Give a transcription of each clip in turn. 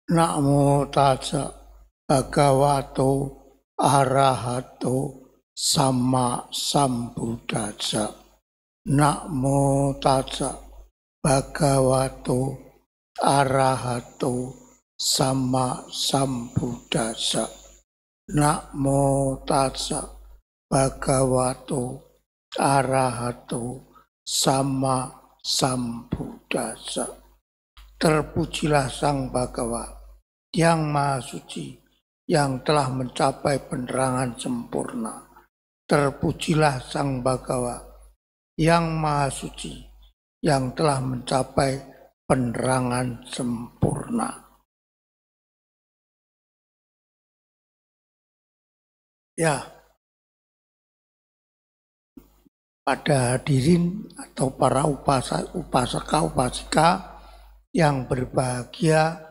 Namo tassa bhagavato arahato sama sambuddhassa. Namo tassa bhagavato arahato sama sambuddhassa. Namo tassa bhagavato arahato sama sambuddhassa. Terpujilah Sang Bhagawa yang Maha Suci, yang telah mencapai penerangan sempurna. Terpujilah Sang Bhagawa yang Maha Suci, yang telah mencapai penerangan sempurna. Ya, pada hadirin atau para upasaka-upasika yang berbahagia,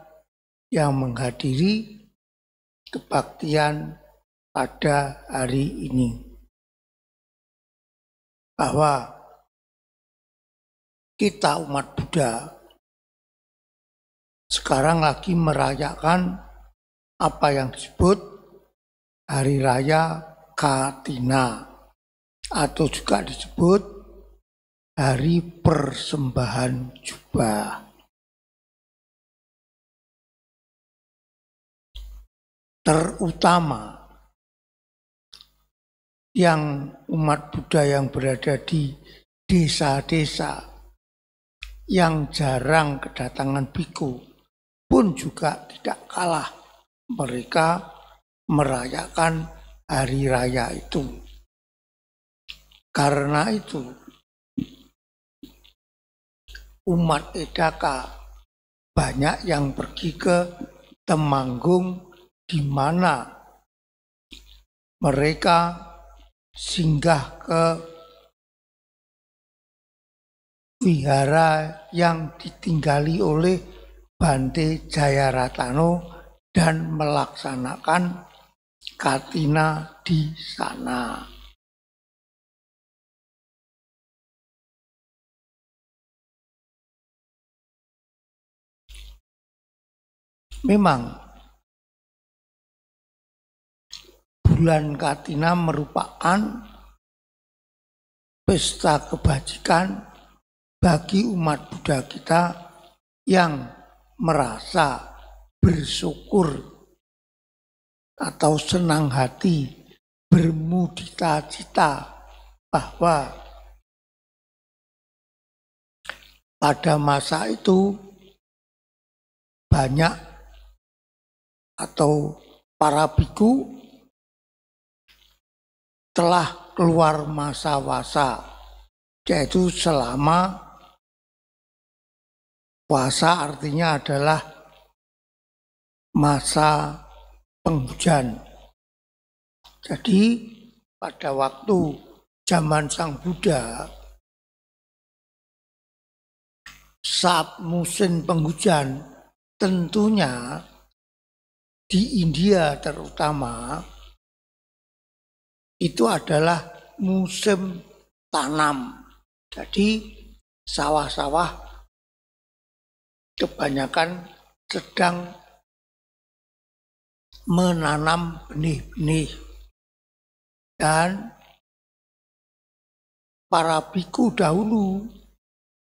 yang menghadiri kebaktian pada hari ini, bahwa kita umat Buddha sekarang lagi merayakan apa yang disebut Hari Raya Katina, atau juga disebut Hari Persembahan Jubah. Terutama yang umat Buddha yang berada di desa-desa yang jarang kedatangan biku pun juga tidak kalah, mereka merayakan hari raya itu. Karena itu umat Edaka banyak yang pergi ke Temanggung, di mana mereka singgah ke wihara yang ditinggali oleh Bante Jayaratano dan melaksanakan Katina di sana. Memang bulan Katina merupakan pesta kebajikan bagi umat Buddha kita yang merasa bersyukur atau senang hati, bermudita cita bahwa pada masa itu banyak atau para biku telah keluar masa wasa, yaitu selama puasa artinya adalah masa penghujan. Jadi pada waktu zaman Sang Buddha, saat musim penghujan, tentunya di India terutama itu adalah musim tanam. Jadi sawah-sawah kebanyakan sedang menanam benih-benih, dan para biku dahulu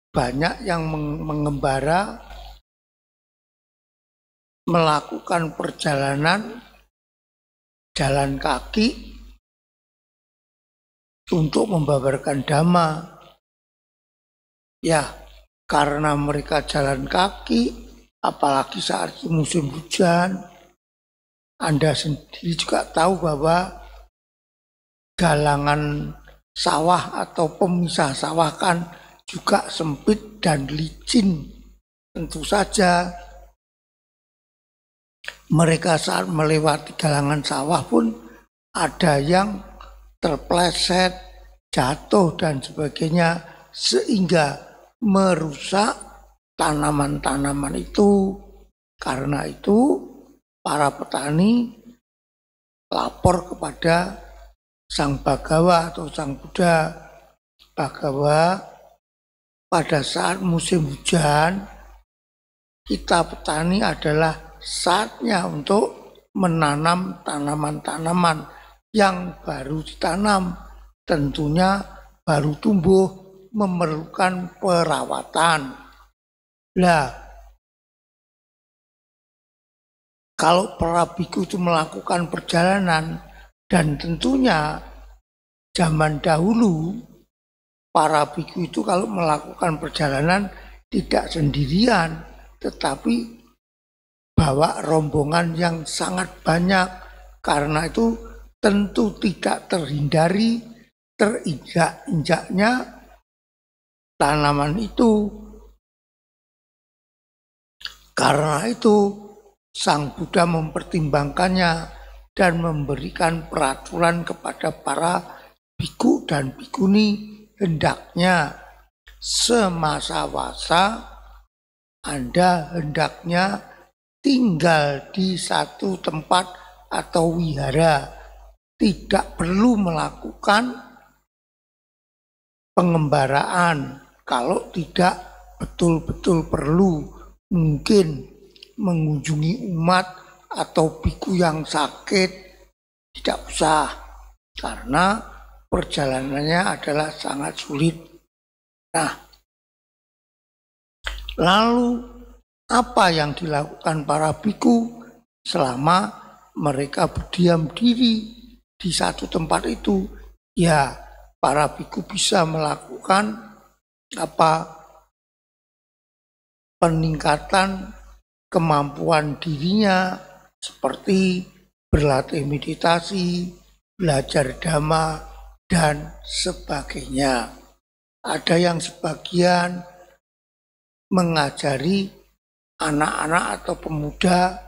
banyak yang mengembara, melakukan perjalanan jalan kaki untuk membabarkan dhamma. Ya, karena mereka jalan kaki, apalagi saat musim hujan, Anda sendiri juga tahu bahwa galangan sawah atau pemisah sawah kan juga sempit dan licin. Tentu saja mereka saat melewati galangan sawah pun ada yang terpleset, jatuh dan sebagainya, sehingga merusak tanaman-tanaman itu. Karena itu para petani lapor kepada Sang Bhagawa atau Sang Buddha, Bhagawa, pada saat musim hujan, kita petani adalah saatnya untuk menanam tanaman-tanaman yang baru ditanam. Tentunya baru tumbuh, memerlukan perawatan. Nah, kalau para biku itu melakukan perjalanan, dan tentunya zaman dahulu para biku itu kalau melakukan perjalanan tidak sendirian, tetapi bawa rombongan yang sangat banyak. Karena itu tentu tidak terhindari terinjak-injaknya tanaman itu. Karena itu Sang Buddha mempertimbangkannya dan memberikan peraturan kepada para biku dan bikuni, hendaknya semasa wasa Anda hendaknya tinggal di satu tempat atau wihara, tidak perlu melakukan pengembaraan. Kalau tidak betul-betul perlu, mungkin mengunjungi umat atau biku yang sakit, tidak usah, karena perjalanannya adalah sangat sulit. Nah, lalu apa yang dilakukan para biku selama mereka berdiam diri di satu tempat itu? Ya, para biku bisa melakukan peningkatan kemampuan dirinya, seperti berlatih meditasi, belajar dhamma, dan sebagainya. Ada yang sebagian mengajari anak-anak atau pemuda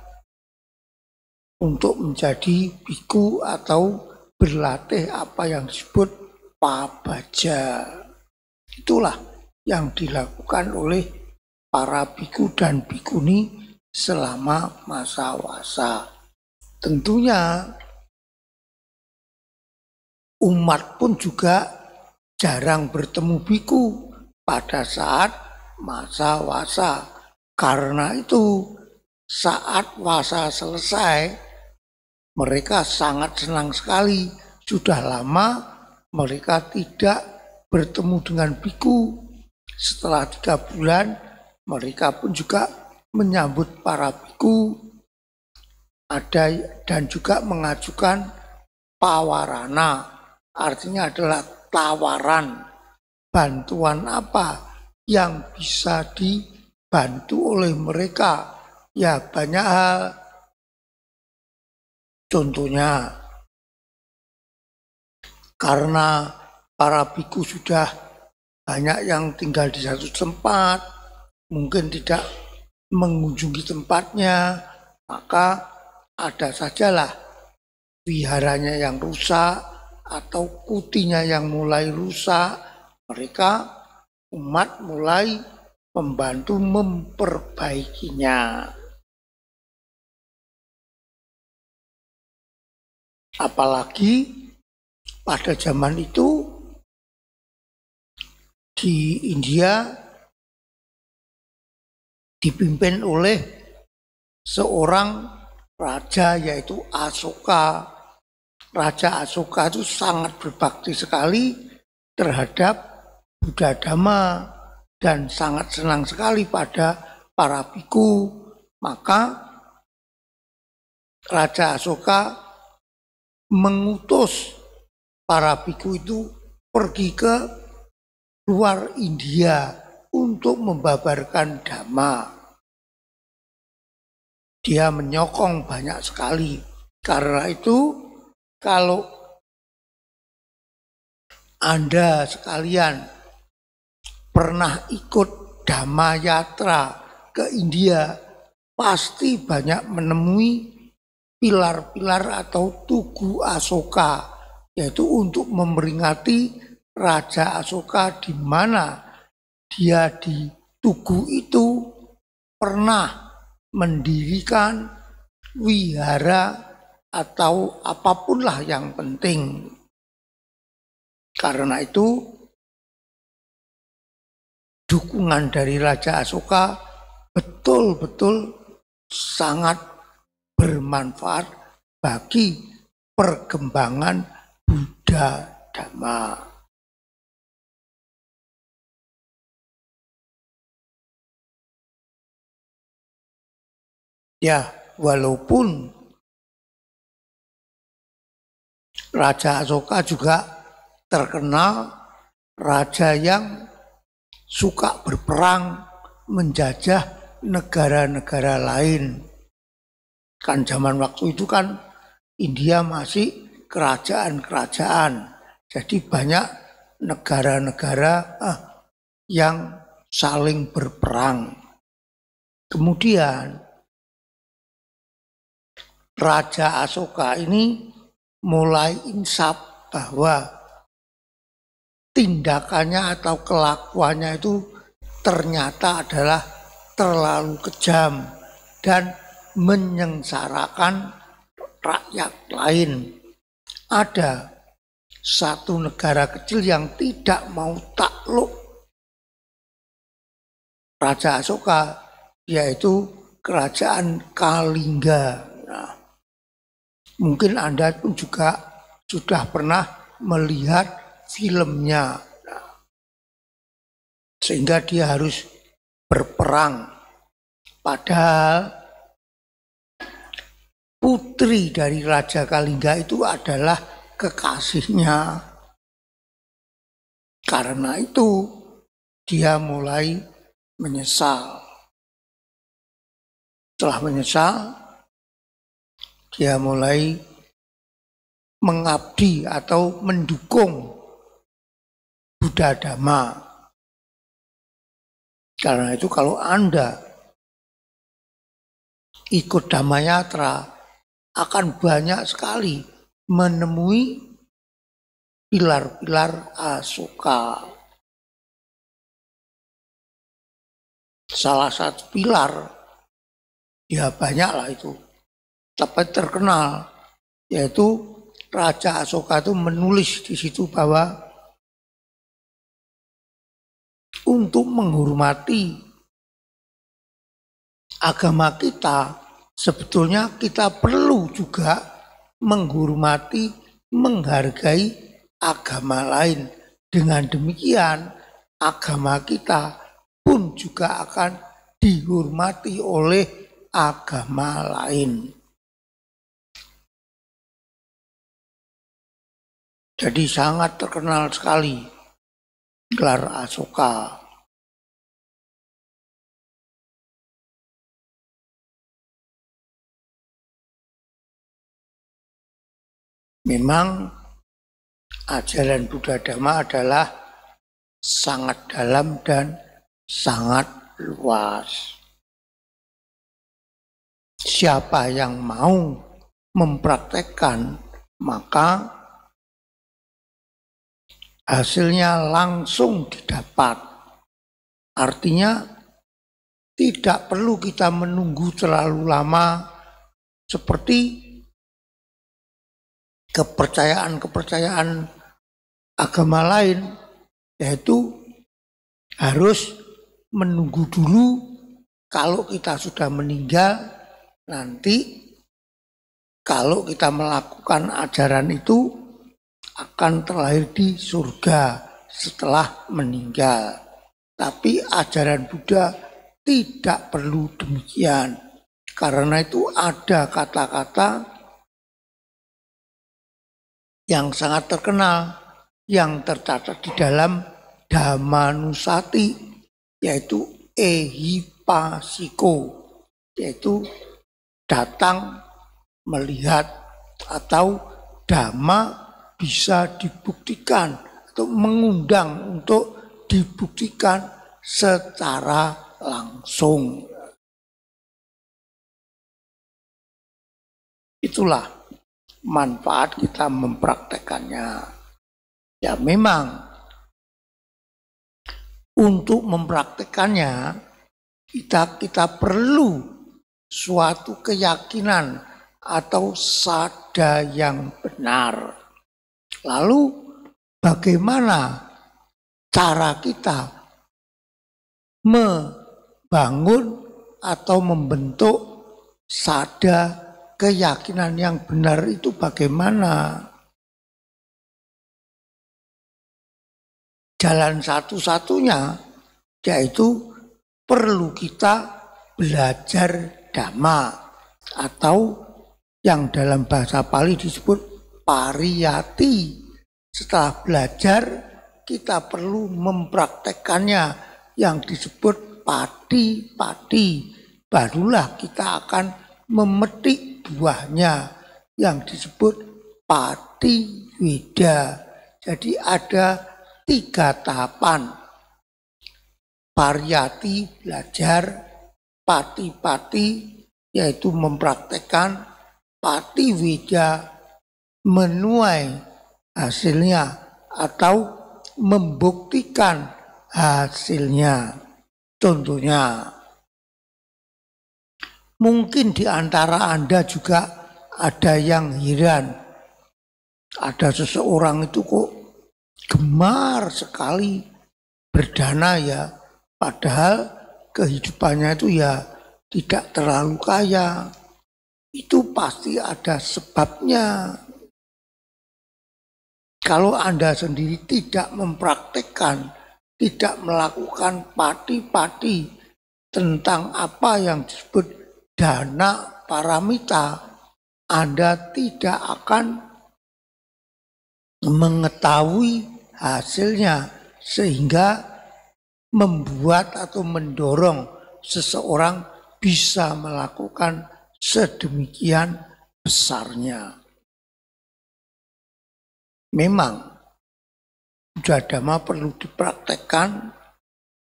untuk menjadi biku atau berlatih apa yang disebut pabaja. Itulah yang dilakukan oleh para biku dan bikuni selama masa wasa. Tentunya umat pun juga jarang bertemu biku pada saat masa wasa. Karena itu saat wasa selesai, mereka sangat senang sekali. Sudah lama mereka tidak bertemu dengan biku. Setelah 3 bulan, mereka pun juga menyambut para biku, dan juga mengajukan pawarana, artinya adalah tawaran. Bantuan apa yang bisa dibantu oleh mereka? Ya, banyak hal. Contohnya, karena para biku sudah banyak yang tinggal di satu tempat, mungkin tidak mengunjungi tempatnya, maka ada sajalah wiharanya yang rusak atau kutinya yang mulai rusak. Mereka umat mulai membantu memperbaikinya. Apalagi pada zaman itu di India dipimpin oleh seorang raja, yaitu Asoka. Raja Asoka itu sangat berbakti sekali terhadap Buddha Dhamma dan sangat senang sekali pada para biku. Maka Raja Asoka mengutus para biku itu pergi ke luar India untuk membabarkan Dhamma. Dia menyokong banyak sekali. Karena itu, kalau Anda sekalian pernah ikut Dhamma Yatra ke India, pasti banyak menemui pilar-pilar atau tugu Asoka, yaitu untuk memperingati Raja Asoka, di mana dia di tugu itu pernah mendirikan wihara atau apapunlah yang penting. Karena itu dukungan dari Raja Asoka betul-betul sangat bermanfaat bagi perkembangan Buddha Dhamma. Ya, walaupun Raja Asoka juga terkenal raja yang suka berperang, menjajah negara-negara lain. Kan zaman waktu itu kan India masih kerajaan-kerajaan. Jadi banyak negara-negara yang saling berperang. Kemudian Raja Asoka ini mulai insaf bahwa tindakannya atau kelakuannya itu ternyata adalah terlalu kejam dan menyengsarakan rakyat lain. Ada satu negara kecil yang tidak mau takluk Raja Asoka, yaitu Kerajaan Kalingga. Nah, mungkin Anda pun juga sudah pernah melihat filmnya. Nah, sehingga dia harus berperang. Padahal putri dari Raja Kalingga itu adalah kekasihnya. Karena itu dia mulai menyesal. Setelah menyesal, dia mulai mengabdi atau mendukung Buddha Dhamma. Karena itu kalau Anda ikut Dhamma Yatra, akan banyak sekali menemui pilar-pilar Asoka. Salah satu pilar, ya banyaklah itu, tapi terkenal, yaitu Raja Asoka itu menulis di situ bahwa untuk menghormati agama kita, sebetulnya kita perlu juga menghormati, menghargai agama lain. Dengan demikian, agama kita pun juga akan dihormati oleh agama lain. Jadi sangat terkenal sekali gelar Asoka. Memang ajaran Buddha Dhamma adalah sangat dalam dan sangat luas. Siapa yang mau mempraktekkan, maka hasilnya langsung didapat. Artinya tidak perlu kita menunggu terlalu lama seperti kepercayaan-kepercayaan agama lain, yaitu harus menunggu dulu kalau kita sudah meninggal, nanti kalau kita melakukan ajaran itu akan terlahir di surga setelah meninggal. Tapi ajaran Buddha tidak perlu demikian. Karena itu ada kata-kata yang sangat terkenal yang tercatat di dalam Dhammanusati, yaitu ehipasiko, yaitu datang, melihat, atau Dhamma bisa dibuktikan atau mengundang untuk dibuktikan secara langsung. Itulah manfaat kita mempraktekannya. Ya memang untuk mempraktekannya kita perlu suatu keyakinan atau sada yang benar. Lalu bagaimana cara kita membangun atau membentuk sada keyakinan yang benar itu bagaimana? Jalan satu-satunya yaitu perlu kita belajar dhamma atau yang dalam bahasa Pali disebut pariyati. Setelah belajar kita perlu mempraktekannya yang disebut pati-pati. Barulah kita akan memetik buahnya yang disebut pati weda. Jadi ada 3 tahapan. Pariyati belajar, pati-pati yaitu mempraktekkan, pati weda menuai hasilnya atau membuktikan hasilnya. Contohnya, mungkin di antara Anda juga ada yang heran. Ada seseorang itu kok gemar sekali berdana ya, padahal kehidupannya itu ya tidak terlalu kaya. Itu pasti ada sebabnya. Kalau Anda sendiri tidak mempraktekkan, tidak melakukan pati-pati tentang apa yang disebut dana paramita, Anda tidak akan mengetahui hasilnya sehingga membuat atau mendorong seseorang bisa melakukan sedemikian besarnya. Memang Buddha Dhamma perlu dipraktekkan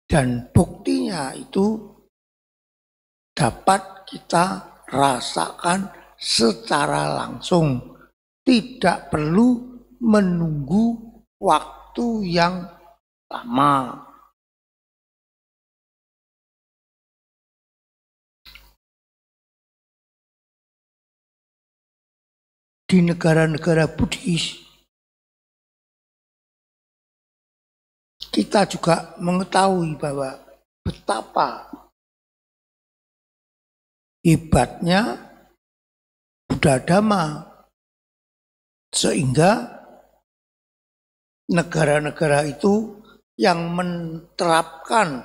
dan buktinya itu dapat kita rasakan secara langsung. Tidak perlu menunggu waktu yang lama. Di negara-negara Buddhis, kita juga mengetahui bahwa betapa hebatnya Buddha Dhamma, sehingga negara-negara itu yang menerapkan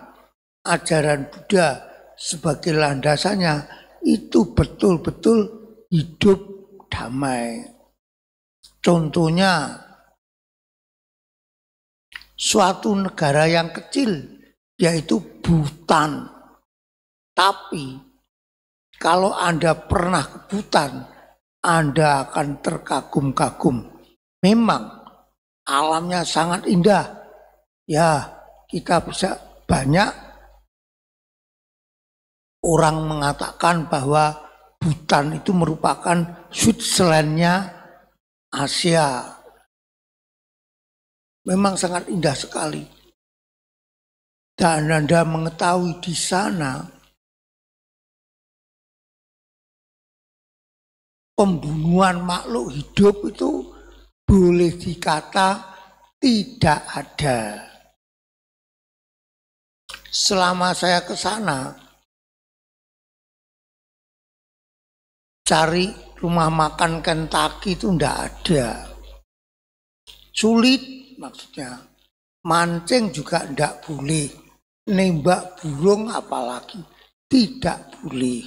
ajaran Buddha sebagai landasannya itu betul-betul hidup damai. Contohnya, suatu negara yang kecil yaitu Bhutan. Tapi kalau Anda pernah ke Bhutan, Anda akan terkagum-kagum. Memang alamnya sangat indah. Ya, kita bisa banyak orang mengatakan bahwa Bhutan itu merupakan Switzerland-nya Asia. Memang sangat indah sekali. Dan Anda mengetahui di sana pembunuhan makhluk hidup itu boleh dikata tidak ada. Selama saya ke sana, cari rumah makan Kentucky itu tidak ada. Sulit maksudnya. Mancing juga tidak boleh. Nembak burung apalagi tidak boleh.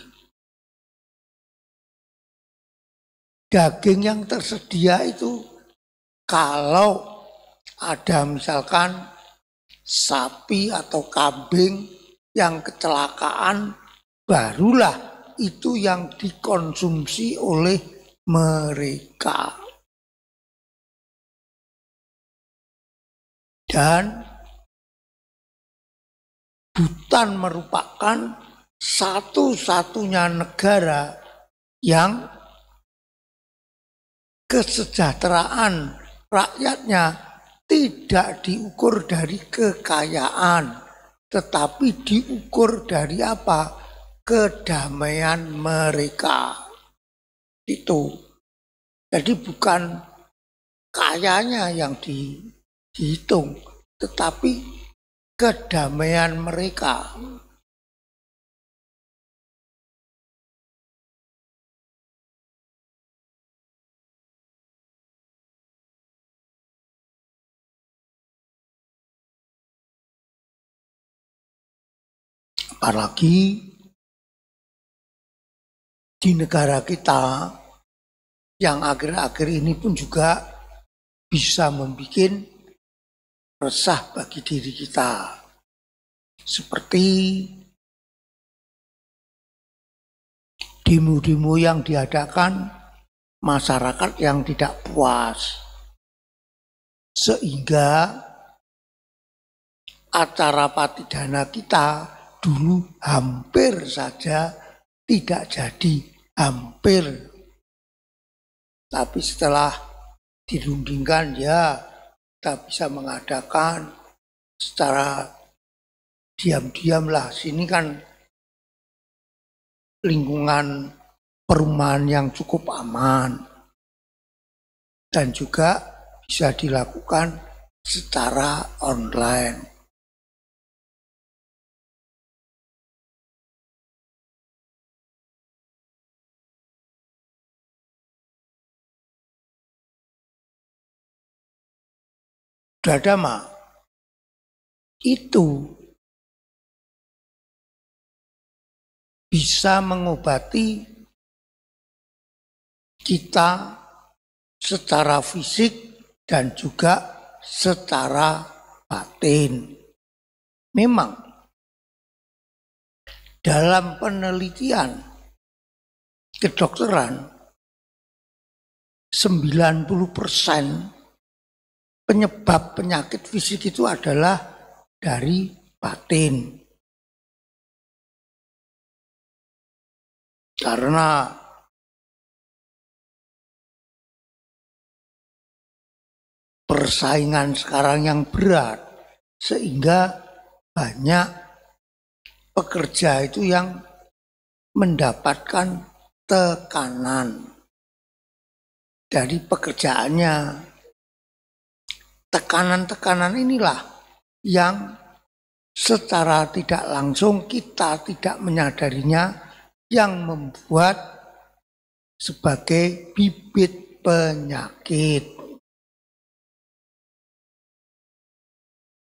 Daging yang tersedia itu kalau ada misalkan sapi atau kambing yang kecelakaan, barulah itu yang dikonsumsi oleh mereka. Dan Bhutan merupakan satu-satunya negara yang kesejahteraan rakyatnya tidak diukur dari kekayaan, tetapi diukur dari apa? Kedamaian mereka. Itu. Jadi bukan kayanya yang dihitung, tetapi kedamaian mereka. Apalagi di negara kita yang akhir-akhir ini pun juga bisa membuat resah bagi diri kita. Seperti demo-demo yang diadakan masyarakat yang tidak puas. Sehingga acara patidana kita dulu hampir saja tidak jadi, hampir. Tapi setelah dirundingkan, ya kita bisa mengadakan secara diam-diam lah. Sini kan lingkungan perumahan yang cukup aman dan juga bisa dilakukan secara online. Dharma itu bisa mengobati kita secara fisik dan juga secara batin. Memang dalam penelitian kedokteran 90% penyebab penyakit fisik itu adalah dari batin. Karena persaingan sekarang yang berat, sehingga banyak pekerja itu yang mendapatkan tekanan dari pekerjaannya. Tekanan-tekanan inilah yang secara tidak langsung kita tidak menyadarinya yang membuat sebagai bibit penyakit.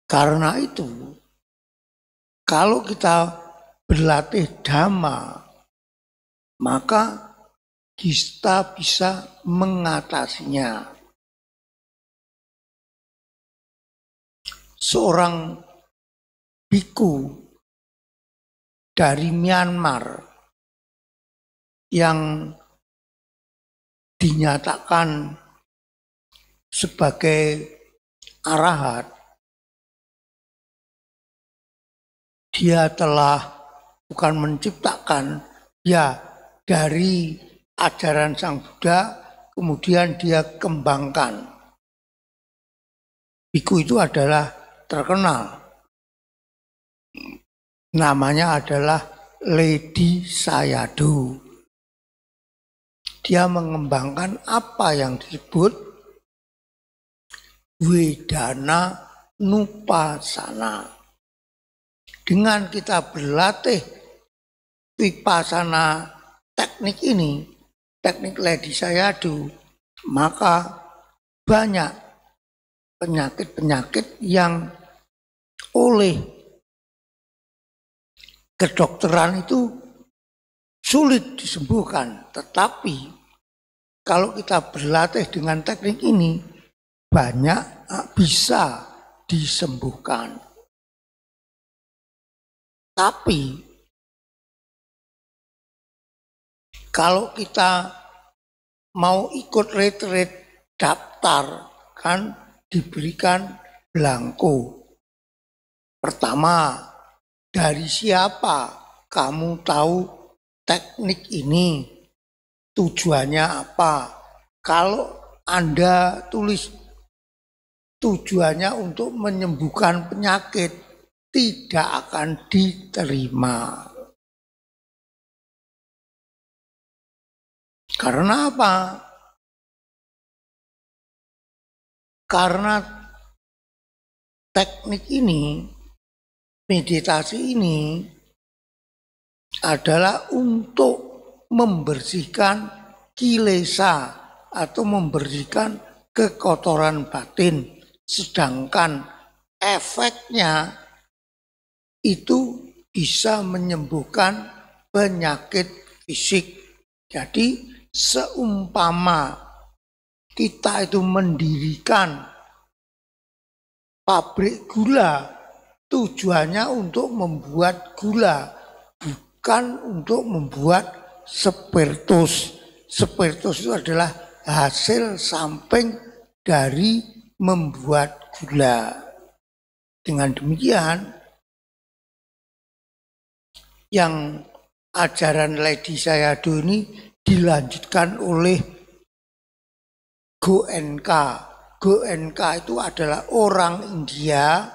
Karena itu, kalau kita berlatih dhamma, maka kita bisa mengatasinya. Seorang biku dari Myanmar yang dinyatakan sebagai arahat, dia telah bukan menciptakan, ya dari ajaran Sang Buddha kemudian dia kembangkan. Biku itu adalah terkenal. Namanya adalah Ledi Sayadaw. Dia mengembangkan apa yang disebut Vedana Nupassana. Dengan kita berlatih Vipassana teknik ini, teknik Ledi Sayadaw, maka banyak penyakit-penyakit yang oleh kedokteran itu sulit disembuhkan. Tetapi kalau kita berlatih dengan teknik ini, banyak bisa disembuhkan. Tapi kalau kita mau ikut retreat, daftar, kan diberikan belangko. Pertama, dari siapa kamu tahu teknik ini? Tujuannya apa? Kalau Anda tulis tujuannya untuk menyembuhkan penyakit, tidak akan diterima. Karena apa? Karena teknik ini meditasi ini adalah untuk membersihkan kilesa atau membersihkan kekotoran batin, sedangkan efeknya itu bisa menyembuhkan penyakit fisik. Jadi seumpama kita itu mendirikan pabrik gula, tujuannya untuk membuat gula, bukan untuk membuat spiritus. Spiritus itu adalah hasil samping dari membuat gula. Dengan demikian, yang ajaran Ledi Sayadaw ini dilanjutkan oleh Goenka. Goenka itu adalah orang India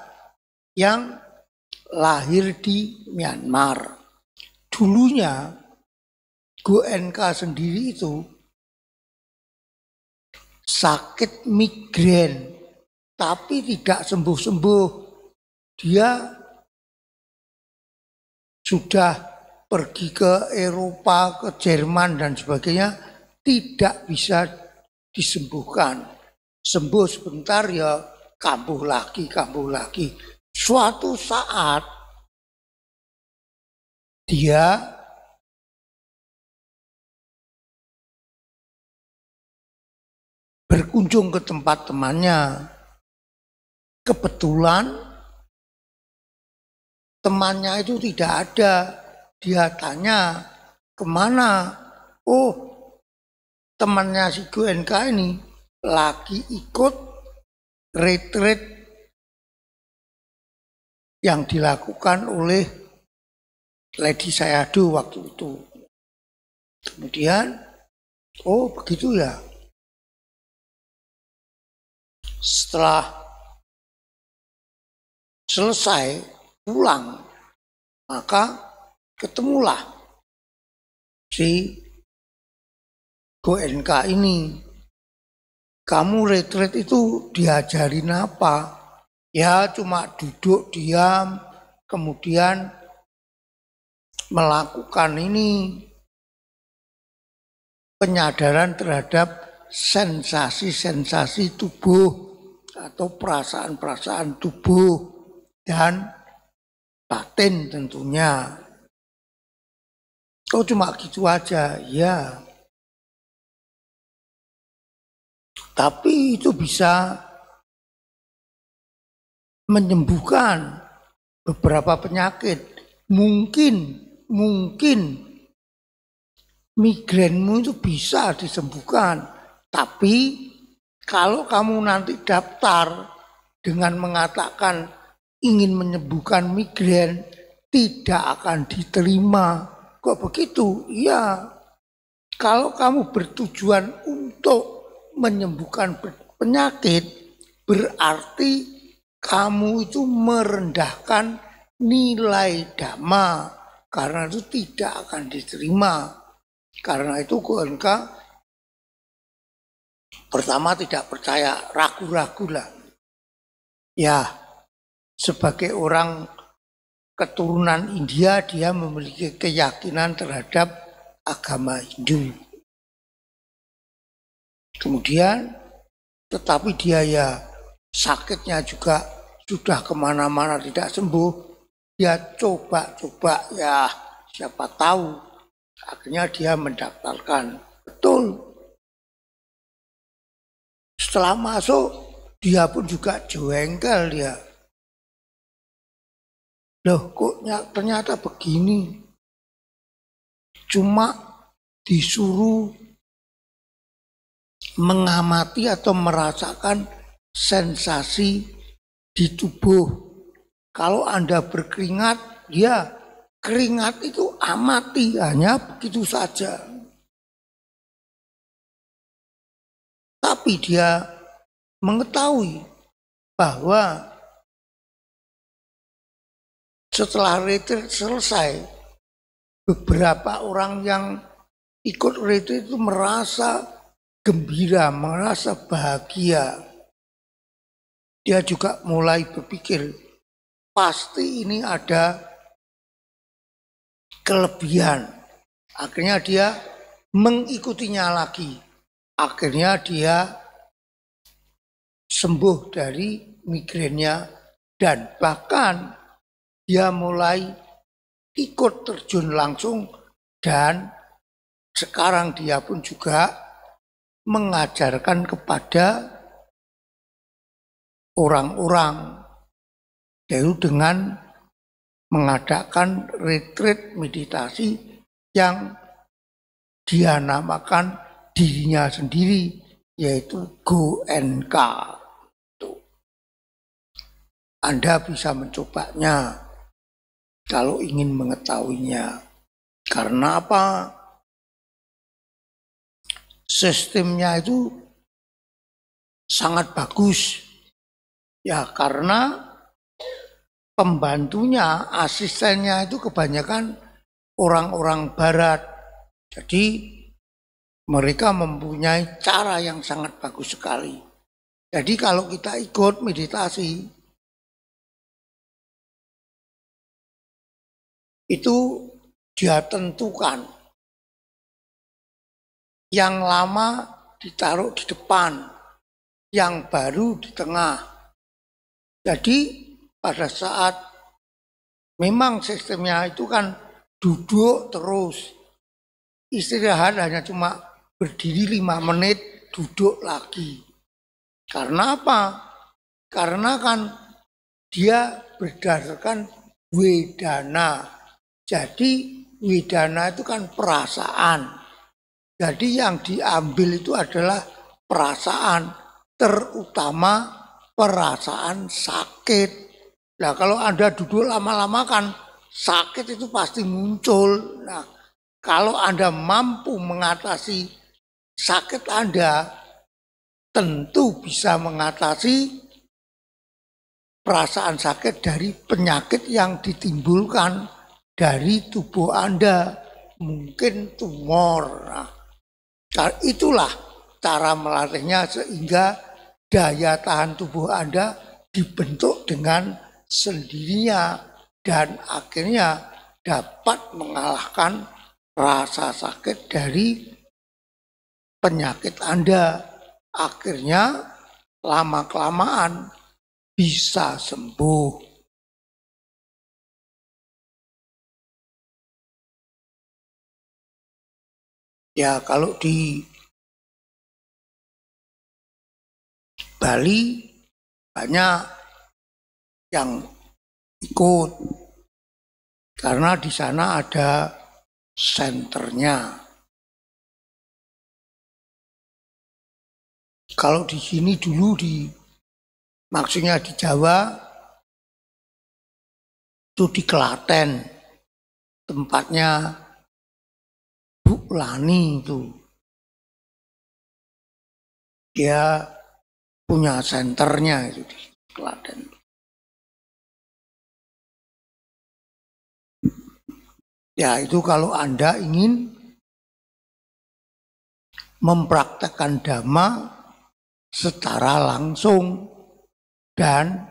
yang lahir di Myanmar. Dulunya Goenka sendiri itu sakit migrain, tapi tidak sembuh-sembuh. Dia sudah pergi ke Eropa, ke Jerman dan sebagainya, tidak bisa disembuhkan. Sembuh sebentar ya kambuh lagi. Suatu saat dia berkunjung ke tempat temannya. Kebetulan temannya itu tidak ada. Dia tanya, kemana? Oh, temannya si Goenka ini lagi ikut retreat yang dilakukan oleh Ledi Sayadaw waktu itu. Kemudian, oh begitu ya. Setelah selesai pulang, maka ketemulah si Goenka ini. Kamu retreat itu diajarin apa? Ya cuma duduk diam, kemudian melakukan ini penyadaran terhadap sensasi-sensasi tubuh atau perasaan-perasaan tubuh dan batin tentunya. Oh cuma gitu aja, ya. Tapi itu bisa menyembuhkan beberapa penyakit. Mungkin migrainmu itu bisa disembuhkan. Tapi kalau kamu nanti daftar dengan mengatakan ingin menyembuhkan migrain, tidak akan diterima. Kok begitu? Iya. Kalau kamu bertujuan untuk menyembuhkan penyakit, berarti kamu itu merendahkan nilai dhamma, karena itu tidak akan diterima. Karena itu Goenka pertama tidak percaya, ragu-ragu lah. Ya, sebagai orang keturunan India, dia memiliki keyakinan terhadap agama Hindu. Kemudian, tetapi dia ya sakitnya juga sudah kemana-mana tidak sembuh. Dia coba-coba ya siapa tahu. Akhirnya dia mendaftarkan. Betul. Setelah masuk, dia pun juga jengkel dia. Loh kok ternyata begini. Cuma disuruh mengamati atau merasakan sensasi di tubuh. Kalau Anda berkeringat, ya keringat itu amati, hanya begitu saja. Tapi dia mengetahui bahwa setelah retreat selesai, beberapa orang yang ikut retreat itu merasa gembira, merasa bahagia. Dia juga mulai berpikir, pasti ini ada kelebihan. Akhirnya dia mengikutinya lagi. Akhirnya dia sembuh dari migrennya dan bahkan dia mulai ikut terjun langsung dan sekarang dia pun juga mengajarkan kepada orang-orang yaitu dengan mengadakan retreat meditasi yang dia namakan dirinya sendiri yaitu GoEnka. Anda bisa mencobanya kalau ingin mengetahuinya. Karena apa? Sistemnya itu sangat bagus. Ya karena pembantunya, asistennya itu kebanyakan orang-orang barat. Jadi mereka mempunyai cara yang sangat bagus sekali. Jadi kalau kita ikut meditasi, itu dia tentukan. Yang lama ditaruh di depan, yang baru di tengah. Jadi pada saat memang sistemnya itu kan duduk terus, istirahat hanya cuma berdiri 5 menit, duduk lagi. Karena apa? Karena kan dia berdasarkan wedana. Jadi wedana itu kan perasaan. Jadi yang diambil itu adalah perasaan, terutama perasaan sakit. Nah kalau Anda duduk lama-lama kan sakit itu pasti muncul. Nah kalau Anda mampu mengatasi sakit Anda, tentu bisa mengatasi perasaan sakit dari penyakit yang ditimbulkan dari tubuh Anda. Mungkin tumor. Nah, itulah cara melatihnya sehingga daya tahan tubuh Anda dibentuk dengan sendirinya dan akhirnya dapat mengalahkan rasa sakit dari penyakit Anda. Akhirnya lama-kelamaan bisa sembuh. Ya kalau di Bali banyak yang ikut karena di sana ada senternya. Kalau di sini dulu maksudnya di Jawa itu di Klaten tempatnya Bu Lani itu. Dia punya senternya itu di Klaten. Ya itu kalau Anda ingin mempraktekkan Dhamma secara langsung dan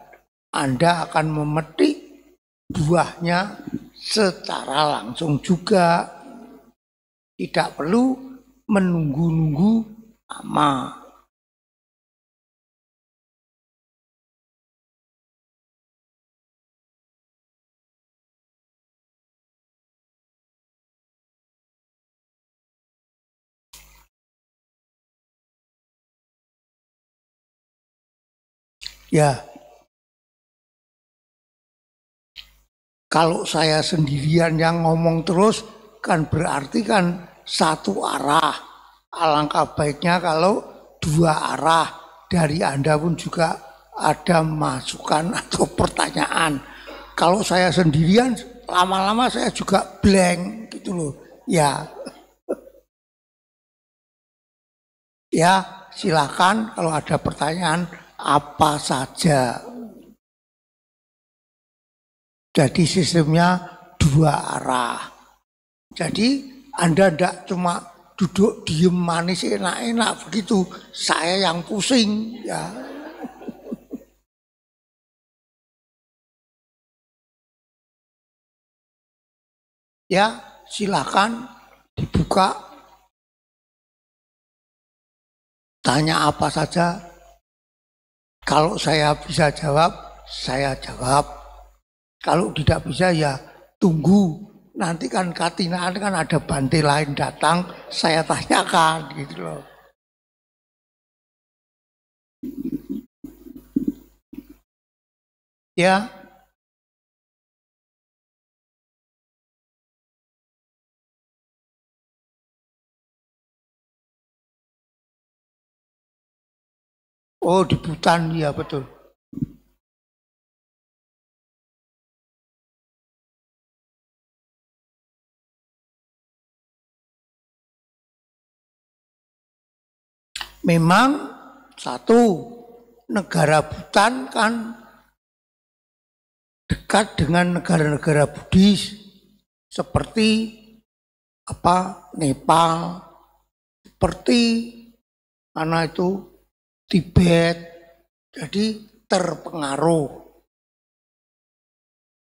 Anda akan memetik buahnya secara langsung juga. Tidak perlu menunggu-nunggu lama. Ya, kalau saya sendirian yang ngomong terus kan berarti kan satu arah. Alangkah baiknya kalau 2 arah dari Anda pun juga ada masukan atau pertanyaan. Kalau saya sendirian lama-lama saya juga blank gitu loh. Ya. Ya, silakan kalau ada pertanyaan apa saja. Jadi sistemnya 2 arah. Jadi Anda tidak cuma duduk diem manis enak-enak begitu. Saya yang pusing ya. Ya, silakan dibuka. Tanya apa saja. Kalau saya bisa jawab, saya jawab. Kalau tidak bisa ya tunggu. Nanti kan katinaan kan ada bante lain datang, saya tanyakan gitu loh. Ya, oh di Butan ya betul. Memang satu negara Butan kan dekat dengan negara-negara Buddhis seperti Nepal, seperti mana itu Tibet, jadi terpengaruh.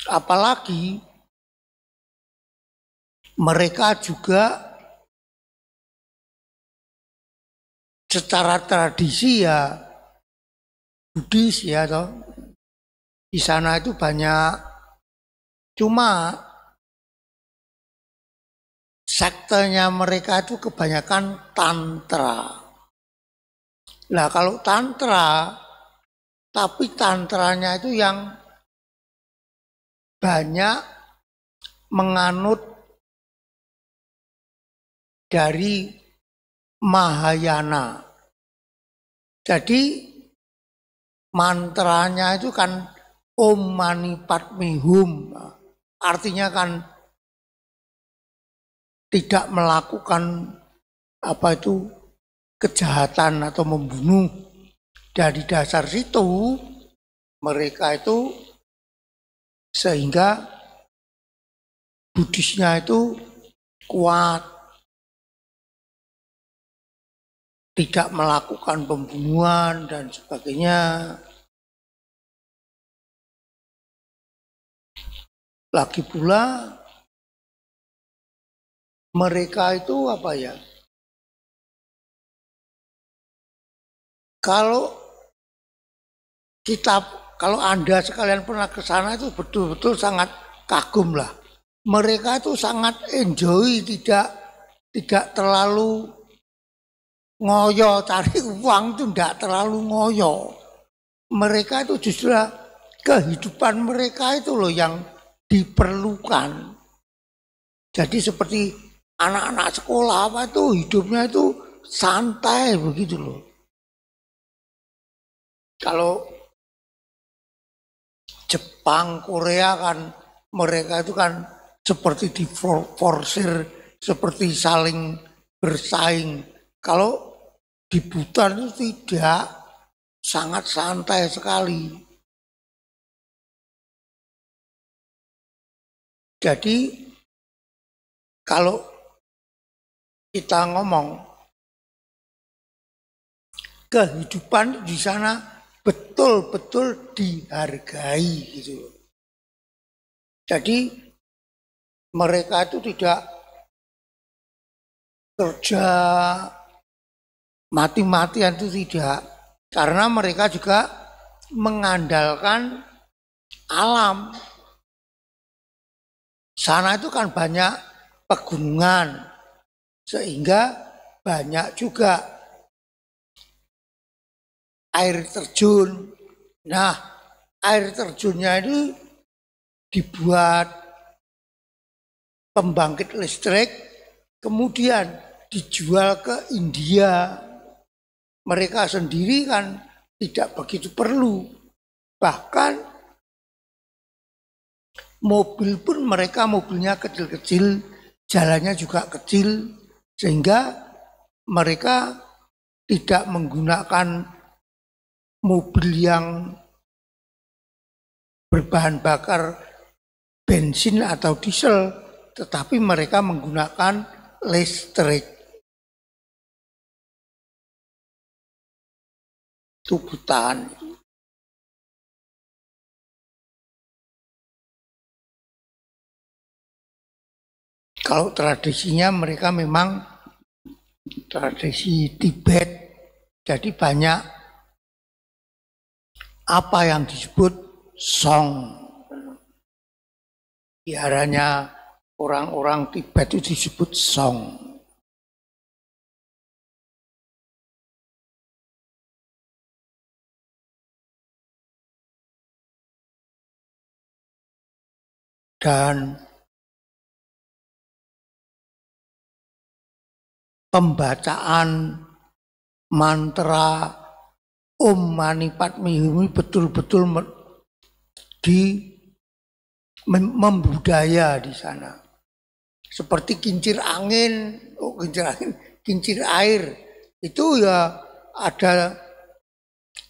Apalagi mereka juga secara tradisi ya Buddhis ya toh. Di sana itu banyak, cuma sektenya mereka itu kebanyakan tantra. Nah kalau tantra, tapi tantranya itu yang banyak menganut dari Mahayana. Jadi mantranya itu kan Om Mani Padme Hum. Artinya kan tidak melakukan kejahatan atau membunuh. Dari dasar situ mereka itu sehingga Buddhisnya itu kuat, tidak melakukan pembunuhan dan sebagainya. Lagi pula mereka itu kalau Anda sekalian pernah ke sana itu betul-betul sangat kagum lah. Mereka itu sangat enjoy, tidak terlalu ngoyo, cari uang itu tidak terlalu ngoyo. Mereka itu justru kehidupan mereka itu loh yang diperlukan. Jadi seperti anak-anak sekolah itu hidupnya itu santai begitu loh. Kalau Jepang, Korea kan mereka itu kan seperti diforsir, seperti saling bersaing. Kalau di Butan itu tidak, sangat santai sekali. Jadi kalau kita ngomong kehidupan di sana betul-betul dihargai gitu. Jadi mereka itu tidak kerja mati-matian itu tidak, karena mereka juga mengandalkan alam. Sana itu kan banyak pegunungan, sehingga banyak juga air terjun. Nah, air terjunnya itu dibuat pembangkit listrik, kemudian dijual ke India. Mereka sendiri kan tidak begitu perlu. Bahkan mobil pun mereka mobilnya kecil-kecil, jalannya juga kecil, sehingga mereka tidak menggunakan mobil yang berbahan bakar bensin atau diesel, tetapi mereka menggunakan listrik. Itu Butan. Kalau tradisinya mereka memang tradisi Tibet, jadi banyak apa yang disebut song. Biaranya orang-orang Tibet itu disebut song. Dan pembacaan mantra Om Mani Padme Hum betul-betul membudaya di sana. Seperti kincir angin, kincir air itu ya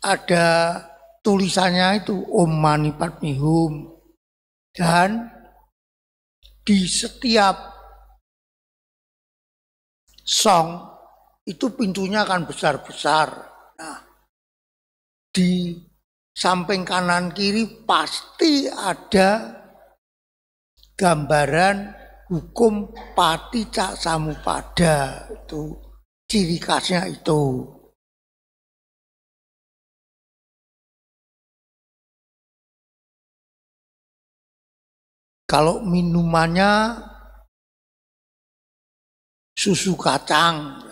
ada tulisannya itu Om Mani Padme Hum. Dan di setiap song itu pintunya akan besar-besar. Nah, di samping kanan kiri pasti ada gambaran hukum Paticca Samuppada. Itu ciri khasnya itu. Kalau minumannya susu kacang.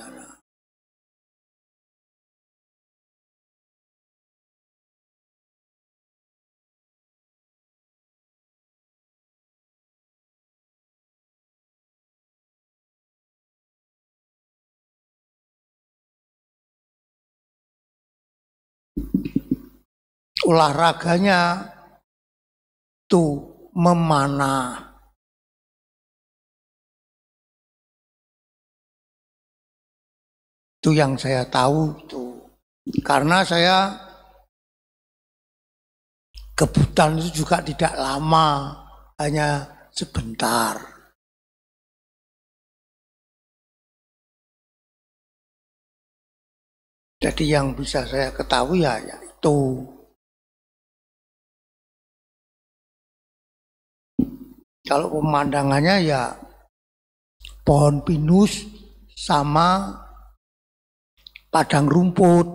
Olahraganya tuh memanah. Itu yang saya tahu itu. Karena saya ke Butan itu juga tidak lama, hanya sebentar. Jadi yang bisa saya ketahui ya itu. Kalau pemandangannya ya pohon pinus sama padang rumput.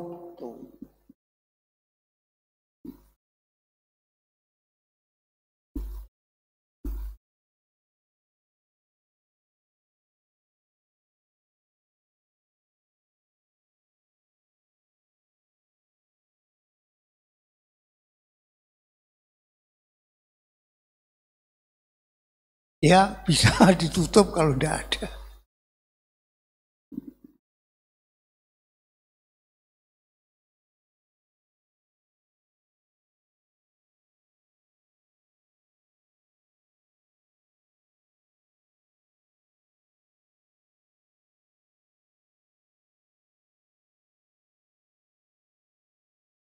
Ya bisa ditutup kalau tidak ada.